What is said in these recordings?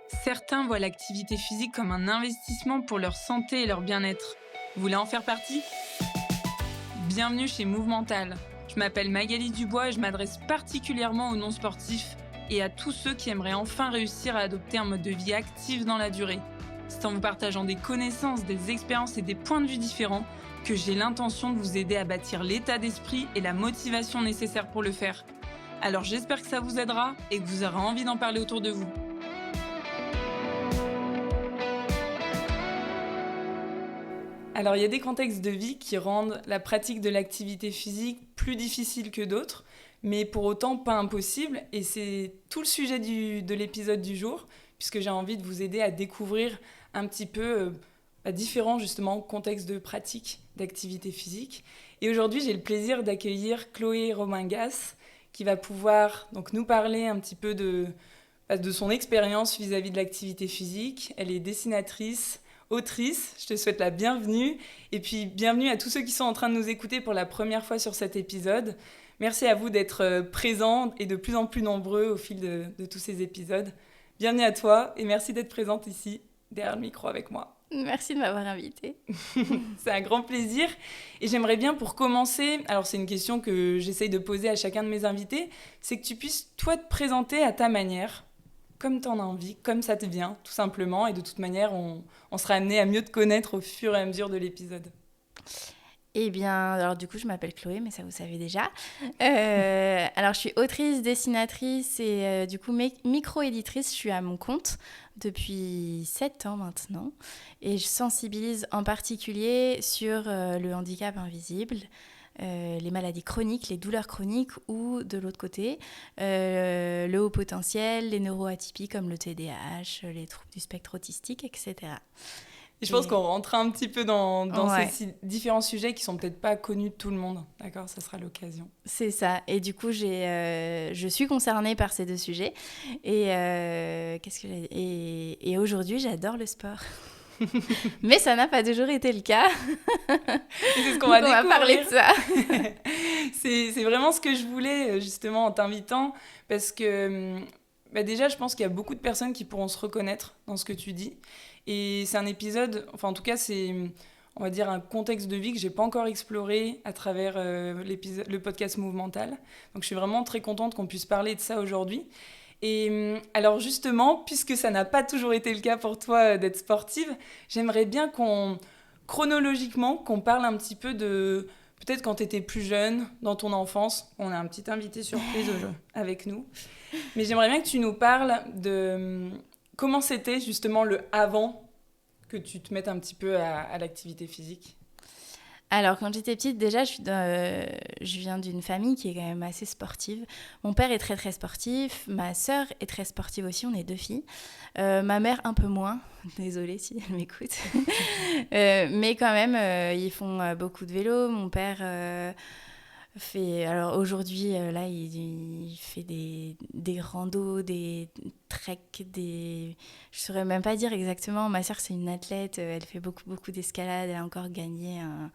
Certains voient l'activité physique comme un investissement pour leur santé et leur bien-être. Vous voulez en faire partie ? Bienvenue chez Movemental. Je m'appelle Magali Dubois et je m'adresse particulièrement aux non-sportifs et à tous ceux qui aimeraient enfin réussir à adopter un mode de vie actif dans la durée. C'est en vous partageant des connaissances, des expériences et des points de vue différents que j'ai l'intention de vous aider à bâtir l'état d'esprit et la motivation nécessaires pour le faire. Alors j'espère que ça vous aidera et que vous aurez envie d'en parler autour de vous. Alors, il y a des contextes de vie qui rendent la pratique de l'activité physique plus difficile que d'autres, mais pour autant pas impossible. Et c'est tout le sujet de l'épisode du jour, puisque j'ai envie de vous aider à découvrir un petit peu différents justement contextes de pratique d'activité physique. Et aujourd'hui, j'ai le plaisir d'accueillir Chloé Romingas, qui va pouvoir donc nous parler un petit peu de son expérience vis-à-vis de l'activité physique. Elle est dessinatrice, autrice, je te souhaite la bienvenue. Et puis, bienvenue à tous ceux qui sont en train de nous écouter pour la première fois sur cet épisode. Merci à vous d'être présents et de plus en plus nombreux au fil de tous ces épisodes. Bienvenue à toi et merci d'être présente ici, derrière le micro avec moi. Merci de m'avoir invitée. C'est un grand plaisir. Et j'aimerais bien pour commencer, alors c'est une question que j'essaye de poser à chacun de mes invités, c'est que tu puisses, toi, te présenter à ta manière, comme tu en as envie, comme ça te vient, tout simplement. Et de toute manière, on sera amené à mieux te connaître au fur et à mesure de l'épisode. Eh bien, alors du coup, je m'appelle Chloé, mais ça vous savez déjà. Alors, je suis autrice, dessinatrice et du coup, micro-éditrice. Je suis à mon compte depuis 7 ans maintenant. Et je sensibilise en particulier sur le handicap invisible, les maladies chroniques, les douleurs chroniques ou, de l'autre côté, le haut potentiel, les neuroatypies comme le TDAH, les troubles du spectre autistique, etc. Et je pense qu'on rentrera un petit peu dans Ouais. ces différents sujets qui sont peut-être pas connus de tout le monde. D'accord, ça sera l'occasion. C'est ça. Et du coup, je suis concernée par ces deux sujets. Et, et aujourd'hui, j'adore le sport. Mais ça n'a pas toujours été le cas. Et c'est ce qu'on Donc, va découvrir. On va parler de ça. C'est vraiment ce que je voulais, justement, en t'invitant. Parce que déjà, je pense qu'il y a beaucoup de personnes qui pourront se reconnaître dans ce que tu dis. Et c'est un épisode, enfin en tout cas, c'est, on va dire, un contexte de vie que j'ai pas encore exploré à travers le podcast Movemental. Donc je suis vraiment très contente qu'on puisse parler de ça aujourd'hui. Et alors justement, puisque ça n'a pas toujours été le cas pour toi d'être sportive, j'aimerais bien chronologiquement, qu'on parle un petit peu de peut-être quand tu étais plus jeune, dans ton enfance. On a un petit invité surprise avec nous. Mais j'aimerais bien que tu nous parles de comment c'était justement le avant que tu te mettes un petit peu à l'activité physique. Alors, quand j'étais petite, déjà, je viens d'une famille qui est quand même assez sportive. Mon père est très, très sportif. Ma sœur est très sportive aussi. On est 2 filles. Ma mère, un peu moins. Désolée si elle m'écoute. Mais quand même, ils font beaucoup de vélo. Mon père fait... Alors, aujourd'hui, là, il fait des randos, des treks, des... Je ne saurais même pas dire exactement. Ma sœur, c'est une athlète. Elle fait beaucoup, beaucoup d'escalade. Elle a encore gagné un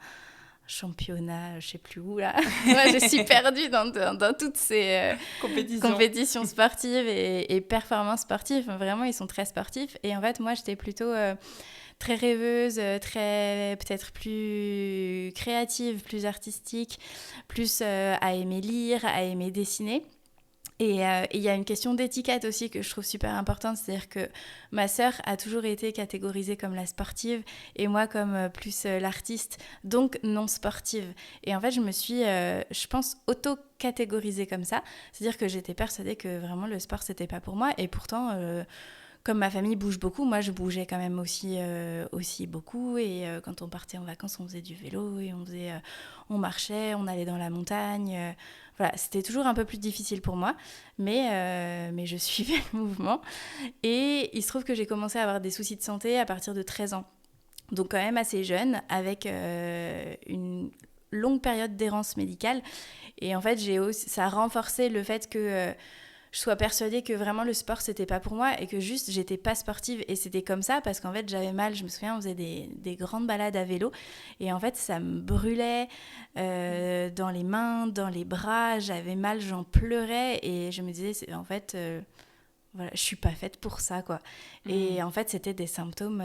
championnat, je sais plus où là. Moi, je suis perdue dans toutes ces compétitions sportives et performances sportives. Vraiment, ils sont très sportifs. Et en fait, moi, j'étais plutôt très rêveuse, peut-être plus créative, plus artistique, plus à aimer lire, à aimer dessiner. Et il y a une question d'étiquette aussi que je trouve super importante, c'est-à-dire que ma sœur a toujours été catégorisée comme la sportive et moi comme plus l'artiste, donc non sportive. Et en fait, je me suis, je pense, auto-catégorisée comme ça, c'est-à-dire que j'étais persuadée que vraiment le sport, c'était pas pour moi. Et pourtant, comme ma famille bouge beaucoup, moi je bougeais quand même aussi beaucoup. Et quand on partait en vacances, on faisait du vélo et on marchait, on allait dans la montagne. Voilà, c'était toujours un peu plus difficile pour moi, mais je suivais le mouvement. Et il se trouve que j'ai commencé à avoir des soucis de santé à partir de 13 ans. Donc quand même assez jeune, avec une longue période d'errance médicale. Et en fait, ça a renforcé le fait que je sois persuadée que vraiment le sport, c'était pas pour moi et que juste, j'étais pas sportive. Et c'était comme ça parce qu'en fait, j'avais mal. Je me souviens, on faisait des grandes balades à vélo. Et en fait, ça me brûlait dans les mains, dans les bras. J'avais mal, j'en pleurais. Et je me disais, en fait, voilà, je suis pas faite pour ça, quoi. Et en fait, c'était des symptômes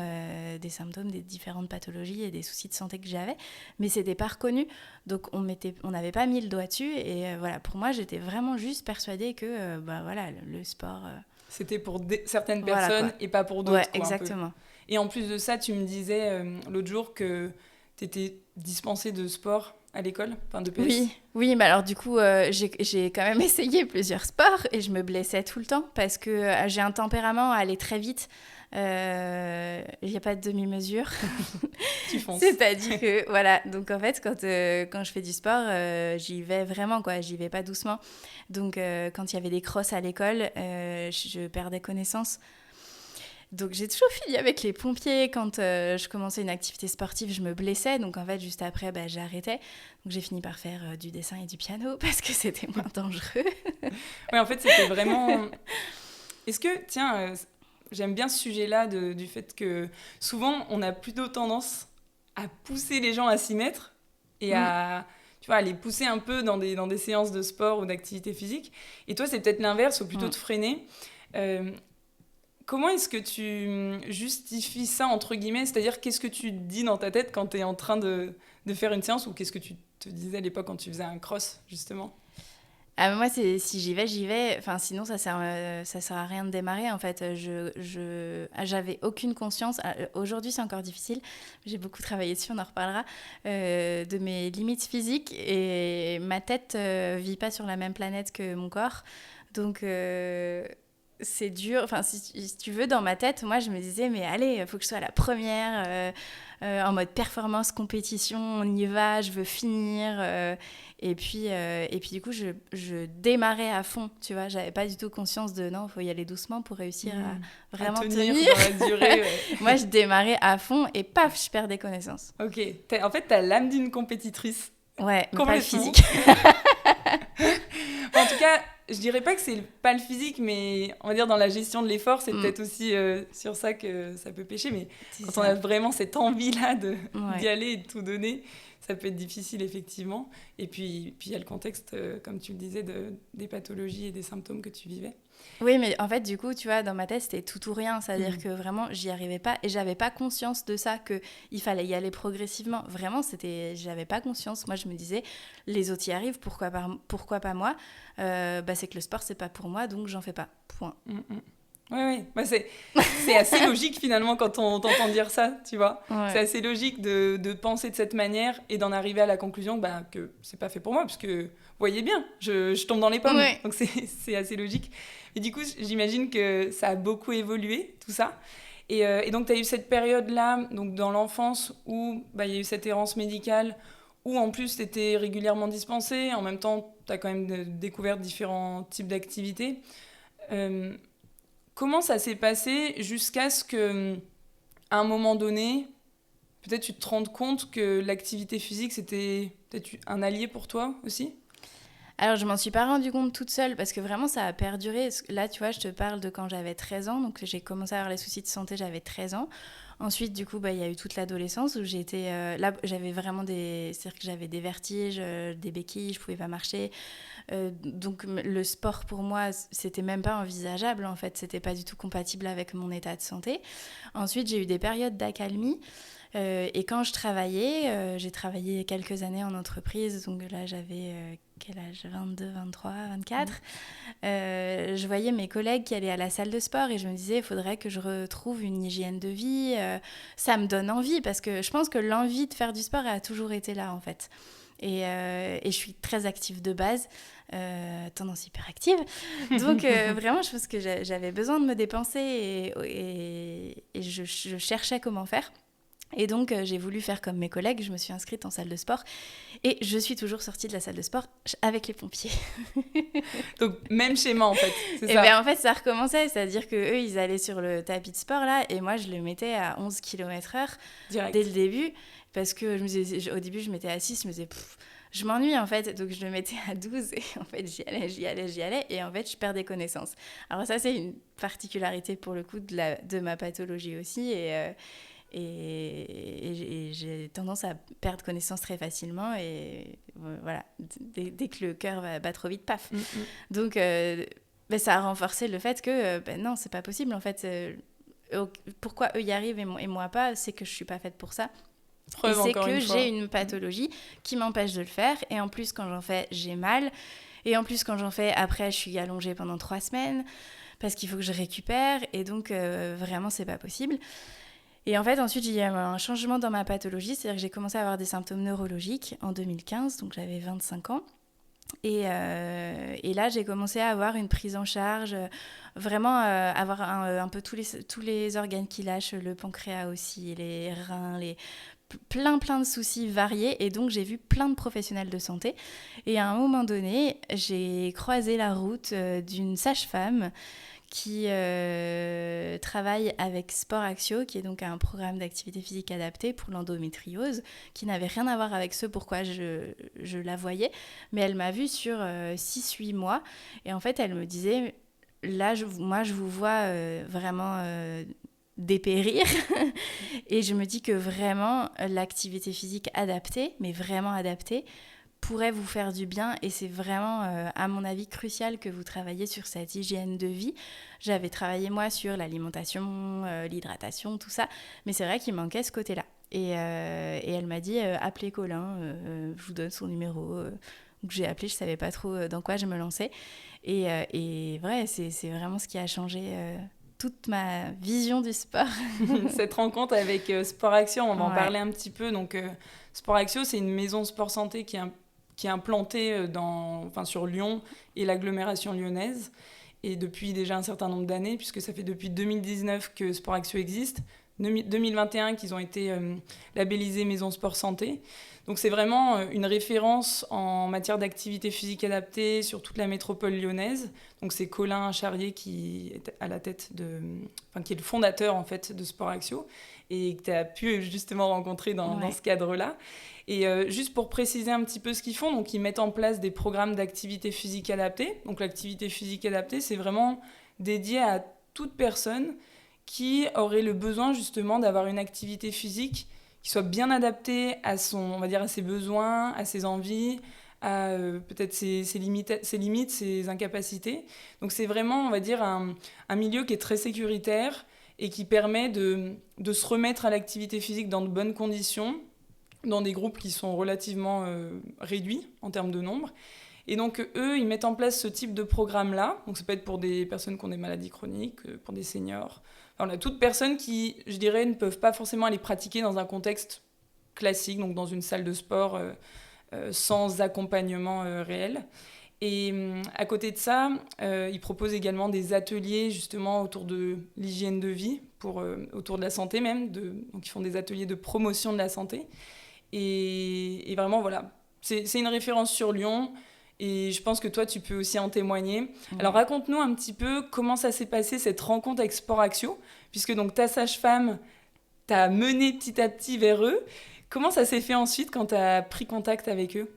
des différentes pathologies et des soucis de santé que j'avais, mais c'était pas reconnu. Donc on n'avait pas mis le doigt dessus. Et voilà, pour moi, j'étais vraiment juste persuadée que voilà, le sport. C'était pour certaines Voilà, personnes quoi. et pas pour d'autres, Ouais, quoi, un peu. exactement. Et en plus de ça, tu me disais l'autre jour que tu étais dispensée de sport à l'école, enfin de PS. Oui, mais alors du coup, j'ai quand même essayé plusieurs sports et je me blessais tout le temps parce que j'ai un tempérament à aller très vite. Il n'y a pas de demi-mesure. Tu fonces. C'est-à-dire que, voilà, donc en fait, quand je fais du sport, j'y vais vraiment, quoi, j'y vais pas doucement. Donc quand il y avait des crosses à l'école, je perdais connaissance. Donc j'ai toujours fini avec les pompiers. Quand je commençais une activité sportive, je me blessais. Donc en fait, juste après, j'arrêtais. Donc j'ai fini par faire du dessin et du piano parce que c'était moins dangereux. Ouais, en fait, c'était vraiment... Est-ce que, tiens, j'aime bien ce sujet-là du fait que souvent, on a plutôt tendance à pousser les gens à s'y mettre et à, tu vois, à les pousser un peu dans des séances de sport ou d'activité physique. Et toi, c'est peut-être l'inverse, ou plutôt de freiner. Comment est-ce que tu justifies ça, entre guillemets? C'est-à-dire, qu'est-ce que tu te dis dans ta tête quand tu es en train de faire une séance, ou qu'est-ce que tu te disais à l'époque quand tu faisais un cross, justement? Moi, si j'y vais, j'y vais. Enfin, sinon, ça sert à rien de démarrer. En fait, j'avais aucune conscience. Aujourd'hui, c'est encore difficile. J'ai beaucoup travaillé dessus, on en reparlera, de mes limites physiques. Et ma tête vit pas sur la même planète que mon corps. Donc, c'est dur. Enfin, si tu veux, dans ma tête, moi, je me disais, mais allez, il faut que je sois la première, en mode performance, compétition, on y va, je veux finir. Et puis, du coup, je démarrais à fond, tu vois. J'avais pas du tout conscience de, non, il faut y aller doucement pour réussir à vraiment tenir. Dans la durée, ouais. Moi, je démarrais à fond et paf, je perdais connaissance. Ok. En fait, t'as l'âme d'une compétitrice. Ouais, mais pas le physique. En tout cas, je dirais pas que c'est pas le physique, mais on va dire dans la gestion de l'effort, c'est peut-être aussi sur ça que ça peut pêcher. Mais quand on a vraiment cette envie-là d'y aller et de tout donner, ça peut être difficile, effectivement. Et puis il y a le contexte, comme tu le disais, des pathologies et des symptômes que tu vivais. Oui, mais en fait, du coup, tu vois, dans ma tête, c'était tout ou rien. C'est-à-dire que vraiment, j'y arrivais pas et j'avais pas conscience de ça, qu'il fallait y aller progressivement. Vraiment, j'avais pas conscience. Moi, je me disais, les autres y arrivent, pourquoi pas moi? C'est que le sport, c'est pas pour moi, donc j'en fais pas. Point. Oui. C'est assez logique, finalement, quand on t'entend dire ça, tu vois. Ouais. C'est assez logique de penser de cette manière et d'en arriver à la conclusion que c'est pas fait pour moi, parce que, vous voyez bien, je tombe dans les pommes. Ouais. Donc, c'est assez logique. Et du coup, j'imagine que ça a beaucoup évolué, tout ça. Et donc, tu as eu cette période-là, donc dans l'enfance, où il y a eu cette errance médicale, où en plus, tu étais régulièrement dispensée. En même temps, tu as quand même découvert différents types d'activités. Comment ça s'est passé jusqu'à ce que, à un moment donné, peut-être tu te rendes compte que l'activité physique, c'était peut-être un allié pour toi aussi? Alors, je m'en suis pas rendu compte toute seule parce que vraiment, ça a perduré. Là, tu vois, je te parle de quand j'avais 13 ans. Donc, j'ai commencé à avoir les soucis de santé, j'avais 13 ans. Ensuite, du coup, il y a eu toute l'adolescence où là, j'avais vraiment c'est-à-dire que j'avais des vertiges, des béquilles, je pouvais pas marcher. Donc, le sport, pour moi, c'était même pas envisageable, en fait. C'était pas du tout compatible avec mon état de santé. Ensuite, j'ai eu des périodes d'accalmie. Et quand je travaillais, j'ai travaillé quelques années en entreprise, donc là j'avais quel âge, 22, 23, 24. Je voyais mes collègues qui allaient à la salle de sport et je me disais, il faudrait que je retrouve une hygiène de vie. Ça me donne envie parce que je pense que l'envie de faire du sport a toujours été là en fait. Et je suis très active de base, tendance hyperactive. Donc vraiment, je pense que j'avais besoin de me dépenser et je cherchais comment faire. Et donc, j'ai voulu faire comme mes collègues, je me suis inscrite en salle de sport et je suis toujours sortie de la salle de sport avec les pompiers. Donc, même schéma en fait, c'est ça? Et bien en fait, ça recommençait, c'est-à-dire qu'eux, ils allaient sur le tapis de sport là et moi, je le mettais à 11 km/h dès le début parce que au début, je m'étais assise, je me disais, je m'ennuie en fait, donc je le mettais à 12 et en fait, j'y allais et en fait, je perdais connaissance. Alors ça, c'est une particularité pour le coup de ma pathologie aussi et j'ai tendance à perdre connaissance très facilement et voilà, dès que le cœur va trop vite, paf. Donc ça a renforcé le fait que non, c'est pas possible en fait. Pourquoi eux y arrivent et moi pas, c'est que je suis pas faite pour ça. Preuve, et c'est encore que une fois. j'ai une pathologie qui m'empêche de le faire. Et en plus, quand j'en fais, j'ai mal. Et en plus, quand j'en fais, après, je suis allongée pendant 3 semaines parce qu'il faut que je récupère. Et donc, vraiment, c'est pas possible. Et en fait, ensuite, il y a eu un changement dans ma pathologie. C'est-à-dire que j'ai commencé à avoir des symptômes neurologiques en 2015. Donc, j'avais 25 ans. Et là, j'ai commencé à avoir une prise en charge, vraiment avoir un peu tous les organes qui lâchent, le pancréas aussi, les reins, plein de soucis variés. Et donc, j'ai vu plein de professionnels de santé. Et à un moment donné, j'ai croisé la route d'une sage-femme qui travaille avec Sport Axio, qui est donc un programme d'activité physique adaptée pour l'endométriose, qui n'avait rien à voir avec ce pourquoi je la voyais. Mais elle m'a vue sur 6-8 mois. Et en fait, elle me disait, là, moi, je vous vois vraiment dépérir. Et je me dis que vraiment, l'activité physique adaptée, mais vraiment adaptée, pourrait vous faire du bien. Et c'est vraiment, à mon avis, crucial que vous travailliez sur cette hygiène de vie. J'avais travaillé, moi, sur l'alimentation, l'hydratation, tout ça. Mais c'est vrai qu'il manquait ce côté-là. Et elle m'a dit, appelez Colin, je vous donne son numéro. Donc j'ai appelé, je ne savais pas trop dans quoi je me lançais. Et vrai, c'est vraiment ce qui a changé toute ma vision du sport. Cette rencontre avec Sport Action, on va en Ouais. parler un petit peu. Donc, Sport Action, c'est une maison sport santé qui est implantée sur Lyon et l'agglomération lyonnaise. Et depuis déjà un certain nombre d'années, puisque ça fait depuis 2019 que Sport Action existe. 2021 qu'ils ont été labellisés Maison Sport Santé. Donc c'est vraiment une référence en matière d'activité physique adaptée sur toute la métropole lyonnaise. Donc c'est Colin Charrier qui est à la tête qui est le fondateur en fait de Sport Axio et que tu as pu justement rencontrer dans ce cadre-là. Et juste pour préciser un petit peu ce qu'ils font, donc ils mettent en place des programmes d'activité physique adaptée. Donc l'activité physique adaptée, c'est vraiment dédié à toute personne qui aurait le besoin justement d'avoir une activité physique qui soit bien adaptée à ses besoins, à ses envies, à peut-être ses limites, ses incapacités. Donc c'est vraiment, on va dire, un milieu qui est très sécuritaire et qui permet de se remettre à l'activité physique dans de bonnes conditions, dans des groupes qui sont relativement réduits en termes de nombre. Et donc, eux, ils mettent en place ce type de programme-là. Donc, ça peut être pour des personnes qui ont des maladies chroniques, pour des seniors. Enfin, on a toutes personnes qui, je dirais, ne peuvent pas forcément aller pratiquer dans un contexte classique, donc dans une salle de sport sans accompagnement réel. Et à côté de ça, ils proposent également des ateliers justement autour de l'hygiène de vie, autour de la santé même. Donc, ils font des ateliers de promotion de la santé. Et vraiment, voilà, c'est une référence sur Lyon. Et je pense que toi, tu peux aussi en témoigner. Mmh. Alors, raconte-nous un petit peu comment ça s'est passé, cette rencontre avec Sport Axio, puisque donc ta sage-femme t'a mené petit à petit vers eux. Comment ça s'est fait ensuite quand tu as pris contact avec eux ?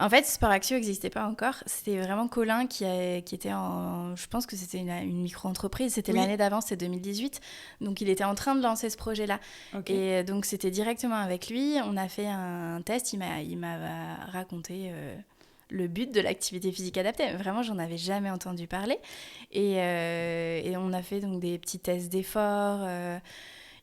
En fait, Sport Axio n'existait pas encore. C'était vraiment Colin qui était en... Je pense que c'était une micro-entreprise. C'était l'année d'avant, c'était 2018. Donc, il était en train de lancer ce projet-là. Okay. Et donc, c'était directement avec lui. On a fait un test. Il m'a raconté... le but de l'activité physique adaptée. Vraiment, j'en avais jamais entendu parler. Et on a fait donc des petits tests d'effort.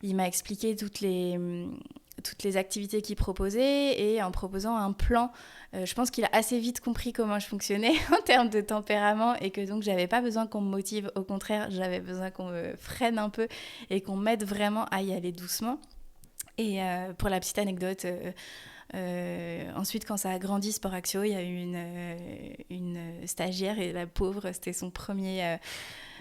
Il m'a expliqué toutes les activités qu'il proposait et en proposant un plan. Je pense qu'il a assez vite compris comment je fonctionnais en termes de tempérament et que donc j'avais pas besoin qu'on me motive. Au contraire, j'avais besoin qu'on me freine un peu et qu'on m'aide vraiment à y aller doucement. Et pour la petite anecdote... ensuite, quand ça a grandi, Sport Axio, il y a eu une stagiaire et la pauvre, c'était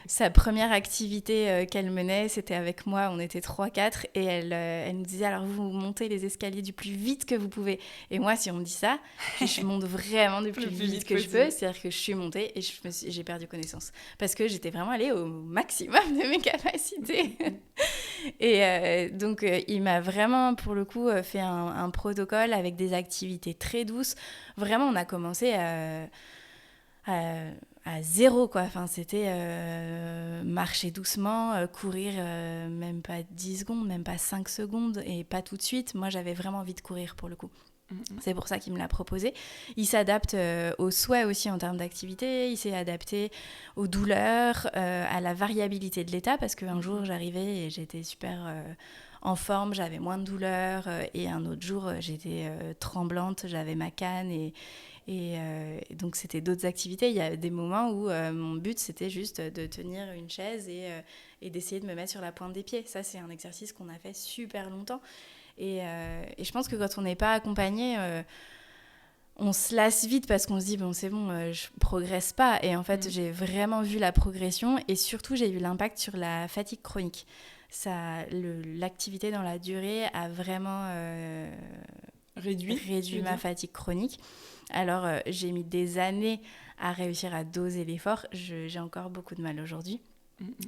sa première activité qu'elle menait, c'était avec moi, on était 3-4 et elle nous disait alors vous montez les escaliers du plus vite que vous pouvez. Et moi, si on me dit ça, je monte vraiment du plus vite que je peux, c'est-à-dire que je suis montée et j'ai perdu connaissance parce que j'étais vraiment allée au maximum de mes capacités. Et donc, il m'a vraiment, pour le coup, fait un protocole avec des activités très douces. Vraiment, on a commencé à zéro, quoi. Enfin, c'était marcher doucement, courir même pas 10 secondes, même pas 5 secondes, et pas tout de suite. Moi, j'avais vraiment envie de courir, pour le coup. C'est pour ça qu'il me l'a proposé. Il s'adapte aux souhaits aussi en termes d'activité. Il s'est adapté aux douleurs, à la variabilité de l'état, parce qu'un jour, j'arrivais et j'étais super en forme, j'avais moins de douleurs. Et un autre jour, j'étais tremblante, j'avais ma canne. Et donc, c'était d'autres activités. Il y a des moments où mon but, c'était juste de tenir une chaise et d'essayer de me mettre sur la pointe des pieds. Ça, c'est un exercice qu'on a fait super longtemps. Et je pense que quand on n'est pas accompagné, on se lasse vite parce qu'on se dit, bon, c'est bon, je progresse pas. Et en fait, j'ai vraiment vu la progression et surtout, j'ai eu l'impact sur la fatigue chronique. L'activité dans la durée a vraiment réduit ma fatigue chronique. Alors, j'ai mis des années à réussir à doser l'effort. J'ai encore beaucoup de mal aujourd'hui.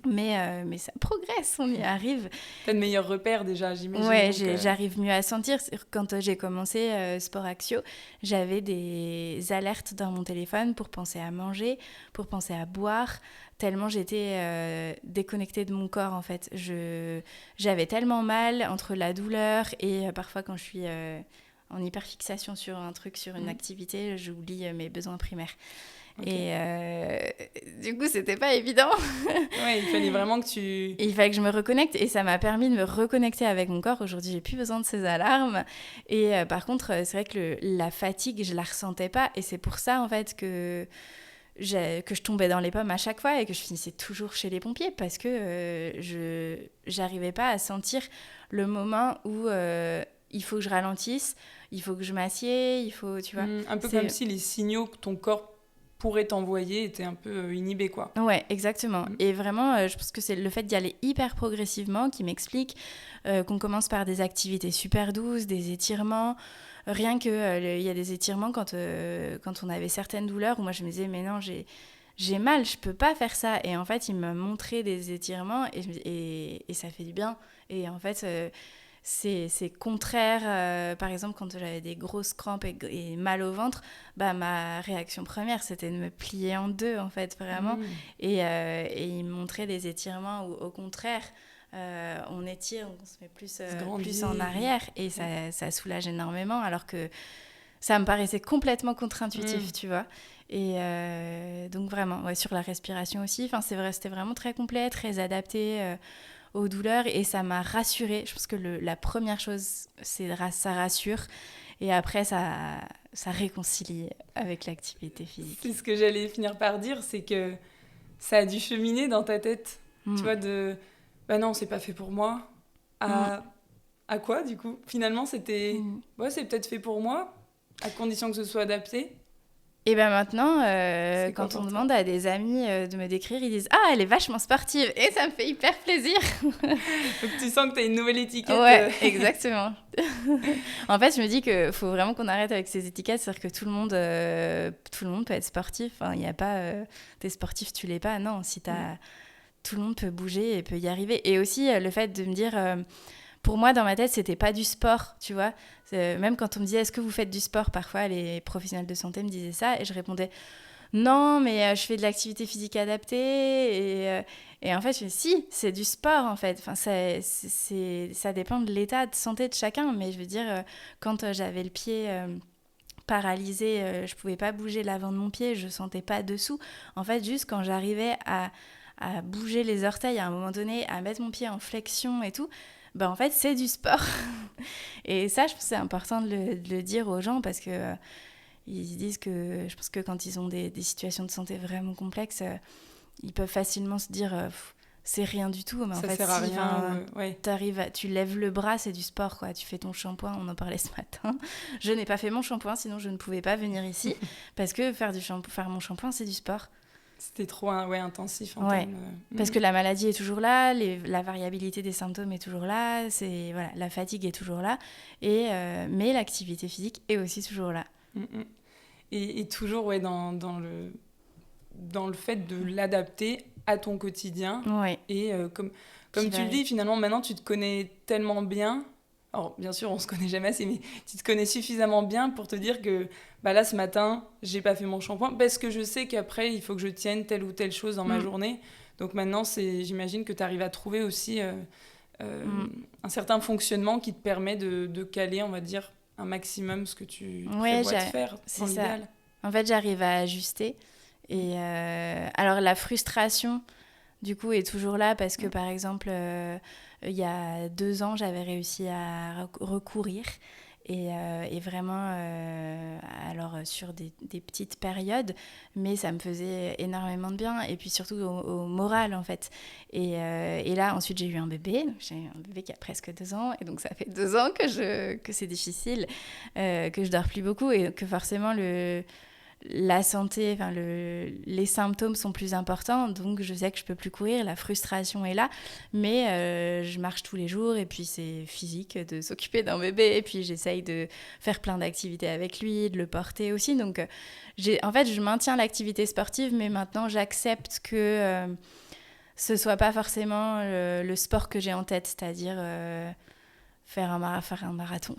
Mais ça progresse, on y arrive. T'as de meilleurs repères déjà, j'imagine. Ouais, j'arrive mieux à sentir. Quand j'ai commencé Sport Axio, j'avais des alertes dans mon téléphone pour penser à manger, pour penser à boire, tellement j'étais déconnectée de mon corps en fait. J'avais tellement mal entre la douleur et parfois quand je suis en hyperfixation sur un truc, sur une activité, j'oublie mes besoins primaires. Okay. Et du coup, c'était pas évident. Ouais, il fallait vraiment que il fallait que je me reconnecte et ça m'a permis de me reconnecter avec mon corps. Aujourd'hui, j'ai plus besoin de ces alarmes. Et par contre, c'est vrai que la fatigue, je la ressentais pas. Et c'est pour ça, en fait, que je tombais dans les pommes à chaque fois et que je finissais toujours chez les pompiers parce que j'arrivais pas à sentir le moment où il faut que je ralentisse, il faut que je m'assieds, il faut, tu vois. Un peu comme si les signaux que ton corps pourrait t'envoyer étaient un peu inhibés, quoi. Ouais, exactement. Et vraiment, je pense que c'est le fait d'y aller hyper progressivement qui m'explique qu'on commence par des activités super douces, des étirements. Rien que, y a des étirements quand on avait certaines douleurs où moi je me disais, mais non, j'ai mal, je peux pas faire ça. Et en fait, il m'a montré des étirements et ça fait du bien. Et en fait, c'est contraire. Par exemple, quand j'avais des grosses crampes et mal au ventre, bah, ma réaction première, c'était de me plier en deux, en fait, vraiment. Et il me montrait des étirements où, au contraire, on étire, on se met plus en arrière et ça soulage énormément, alors que ça me paraissait complètement contre-intuitif, tu vois. Et donc vraiment, ouais, sur la respiration aussi, c'est vrai, c'était vraiment très complet, très adapté aux douleurs et ça m'a rassurée. Je pense que la première chose, c'est ça rassure et après ça réconcilie avec l'activité physique. C'est ce que j'allais finir par dire, c'est que ça a dû cheminer dans ta tête, tu vois, bah non, c'est pas fait pour moi, à quoi du coup? Finalement, c'était, ouais, c'est peut-être fait pour moi, à condition que ce soit adapté. Et bien maintenant, quand on demande à des amis de me décrire, ils disent « Ah, elle est vachement sportive !» Et ça me fait hyper plaisir. Donc tu sens que tu as une nouvelle étiquette. Ouais, exactement. En fait, je me dis qu'il faut vraiment qu'on arrête avec ces étiquettes. C'est-à-dire que tout le monde peut être sportif. Il n'y a pas t'es sportif, tu l'es pas. Non, tout le monde peut bouger et peut y arriver. Et aussi, le fait de me dire... pour moi, dans ma tête, c'était pas du sport, tu vois. Même quand on me disait, est-ce que vous faites du sport? Parfois, les professionnels de santé me disaient ça. Et je répondais, non, mais je fais de l'activité physique adaptée. Et en fait, je me dis, si, c'est du sport, en fait. Ça dépend de l'état de santé de chacun. Mais je veux dire, quand j'avais le pied... paralysée, je pouvais pas bouger l'avant de mon pied, je sentais pas dessous. En fait, juste quand j'arrivais à bouger les orteils à un moment donné, à mettre mon pied en flexion et tout, en fait, c'est du sport. Et ça, je pense que c'est important de le dire aux gens parce que ils disent que, je pense que quand ils ont des situations de santé vraiment complexes, ils peuvent facilement se dire c'est rien du tout. Mais en ça fait, sert à rien. Ouais. Tu lèves le bras, c'est du sport, quoi. Tu fais ton shampoing, on en parlait ce matin. Je n'ai pas fait mon shampoing, sinon je ne pouvais pas venir ici parce que faire mon shampoing, c'est du sport. C'était trop intensif. Parce que la maladie est toujours là, la variabilité des symptômes est toujours là, la fatigue est toujours là, mais l'activité physique est aussi toujours là. Et toujours dans le fait de l'adapter à ton quotidien. Ouais. Et comme tu le dis, finalement, maintenant, tu te connais tellement bien. Alors, bien sûr, on ne se connaît jamais assez, mais tu te connais suffisamment bien pour te dire que là, ce matin, je n'ai pas fait mon shampoing parce que je sais qu'après, il faut que je tienne telle ou telle chose dans ma journée. Donc maintenant, j'imagine que tu arrives à trouver aussi un certain fonctionnement qui te permet de caler, on va dire, un maximum ce que tu Ouais, prévois de faire c'est dans ça. l'idéal. En fait, j'arrive à ajuster. Et alors, la frustration, du coup, est toujours là parce que, par exemple, il y a 2 ans, j'avais réussi à recourir. Et vraiment, alors sur des petites périodes, mais ça me faisait énormément de bien. Et puis surtout au moral, en fait. Et là, ensuite, j'ai eu un bébé. Donc, j'ai un bébé qui a presque 2 ans. Et donc, ça fait 2 ans que c'est difficile, que je dors plus beaucoup et que forcément, la santé, enfin les symptômes sont plus importants, donc je sais que je peux plus courir, la frustration est là, mais je marche tous les jours et puis c'est physique de s'occuper d'un bébé et puis j'essaye de faire plein d'activités avec lui, de le porter aussi, donc en fait je maintiens l'activité sportive, mais maintenant j'accepte que ce soit pas forcément le sport que j'ai en tête, c'est-à-dire faire un marathon.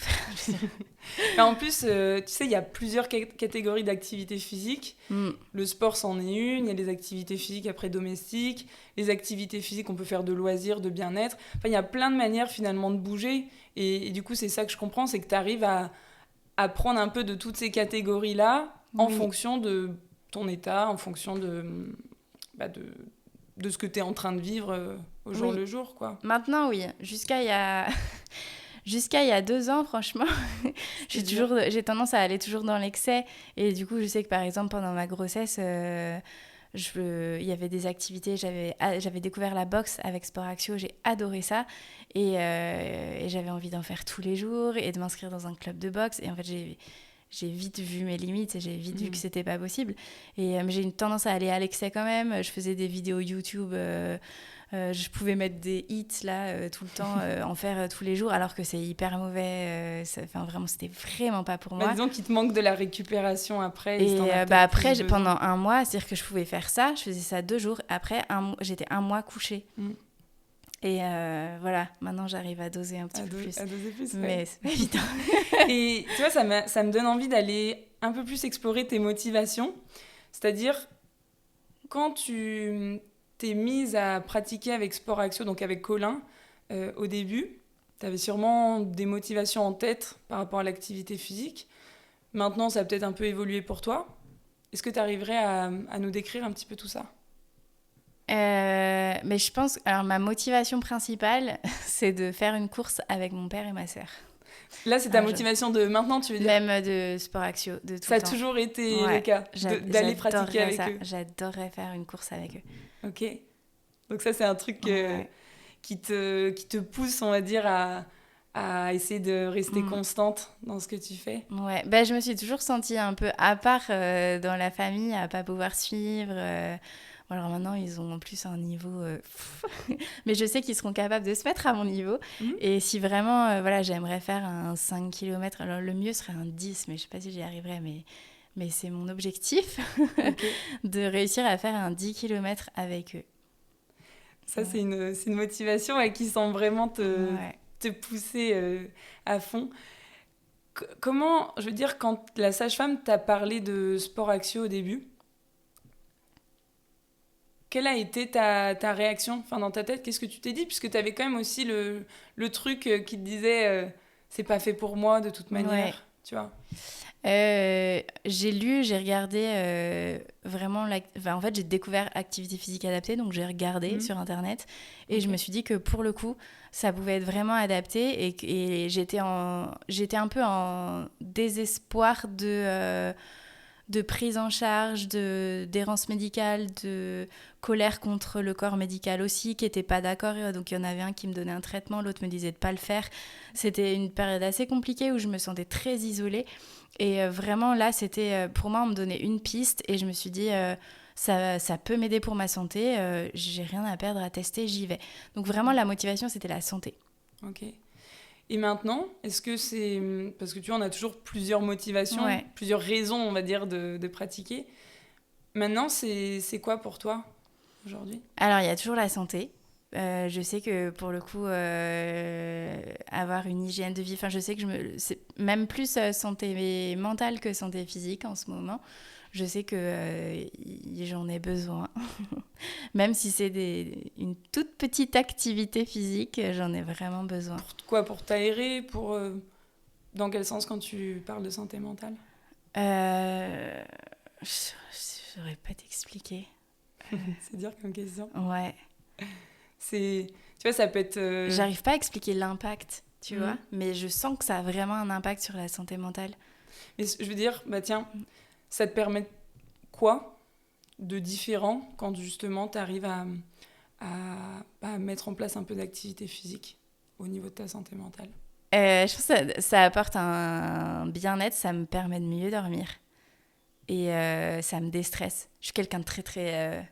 Mais en plus, tu sais, il y a plusieurs catégories d'activités physiques. Le sport, c'en est une. Il y a les activités physiques après domestiques. Les activités physiques, on peut faire de loisirs, de bien-être. Enfin, il y a plein de manières finalement de bouger. Et du coup, c'est ça que je comprends, c'est que tu arrives à prendre un peu de toutes ces catégories-là en fonction de ton état, en fonction de ce que tu es en train de vivre au jour le jour, quoi. Maintenant, oui. Jusqu'à il y a 2 ans, franchement, j'ai tendance à aller toujours dans l'excès. Et du coup, je sais que par exemple, pendant ma grossesse, il y avait des activités. J'avais découvert la boxe avec Sport Axio. J'ai adoré ça. Et j'avais envie d'en faire tous les jours et de m'inscrire dans un club de boxe. Et en fait, j'ai vite vu mes limites et j'ai vite vu que c'était pas possible. Et j'ai une tendance à aller à l'excès quand même. Je faisais des vidéos YouTube. Je pouvais mettre des hits là tout le temps, en faire tous les jours, alors que c'est hyper mauvais. Vraiment, c'était vraiment pas pour moi. Disons qu'il te manque de la récupération après. Et après, pendant un mois, c'est-à-dire que je pouvais faire ça, je faisais ça 2 jours. Après, j'étais 1 mois couchée. Et voilà, maintenant j'arrive à doser un petit peu plus. À doser plus, mais c'est pas évident. Et tu vois, ça me donne envie d'aller un peu plus explorer tes motivations. C'est-à-dire, quand tu t'es mise à pratiquer avec Sport Axio, donc avec Colin, au début, tu avais sûrement des motivations en tête par rapport à l'activité physique. Maintenant, ça a peut-être un peu évolué pour toi. Est-ce que tu arriverais à nous décrire un petit peu tout ça ? Mais je pense... Alors, ma motivation principale, c'est de faire une course avec mon père et ma sœur. Là, c'est ta motivation de maintenant, tu veux dire ? Même de Sport Axio, de tout ça le temps. Ça a toujours été le cas, d'aller pratiquer avec eux. J'adorerais faire une course avec eux. Ok. Donc ça, c'est un truc qui te pousse, on va dire, à essayer de rester constante dans ce que tu fais. Ouais, je me suis toujours sentie un peu à part dans la famille, à pas pouvoir suivre. Alors maintenant, ils ont en plus un niveau... mais je sais qu'ils seront capables de se mettre à mon niveau. Et si vraiment, j'aimerais faire un 5 km, alors le mieux serait un 10, mais je sais pas si j'y arriverais, mais c'est mon objectif de réussir à faire un 10 km avec eux. Ça, c'est une motivation qui semble vraiment te pousser à fond. Comment, je veux dire, quand la sage-femme t'a parlé de Sport Axio au début, quelle a été ta réaction dans ta tête ? Qu'est-ce que tu t'es dit ? Puisque tu avais quand même aussi le truc qui te disait c'est pas fait pour moi de toute manière, tu vois. J'ai lu, j'ai regardé vraiment... en fait, j'ai découvert activité physique adaptée, donc j'ai regardé sur Internet et je me suis dit que pour le coup, ça pouvait être vraiment adapté et j'étais un peu en désespoir de prise en charge, d'errance médicale, de colère contre le corps médical aussi, qui n'était pas d'accord. Donc, il y en avait un qui me donnait un traitement, l'autre me disait de ne pas le faire. C'était une période assez compliquée où je me sentais très isolée. Et vraiment, là, c'était... pour moi, on me donnait une piste et je me suis dit... ça peut m'aider pour ma santé. J'ai rien à perdre à tester, j'y vais. Donc, vraiment, la motivation, c'était la santé. Ok. Et maintenant, est-ce que c'est... Parce que tu vois, on a toujours plusieurs motivations, plusieurs raisons, on va dire, de pratiquer. Maintenant, c'est quoi pour toi, aujourd'hui ? Alors, il y a toujours la santé. Je sais que, pour le coup, avoir une hygiène de vie... Enfin, je sais que c'est même plus santé mentale que santé physique en ce moment. Je sais que j'en ai besoin. Même si c'est une toute petite activité physique, j'en ai vraiment besoin. Pour quoi ? Pour t'aérer ? Pour dans quel sens quand tu parles de santé mentale? Je saurais pas t'expliquer. C'est dur comme question. Ouais. Tu vois, ça peut être... J'arrive pas à expliquer l'impact, tu vois, mais je sens que ça a vraiment un impact sur la santé mentale. Mais je veux dire, bah tiens, ça te permet quoi de différent quand justement tu arrives à mettre en place un peu d'activité physique au niveau de ta santé mentale? Je pense que ça apporte un bien-être, ça me permet de mieux dormir. Et ça me déstresse. Je suis quelqu'un de très, très...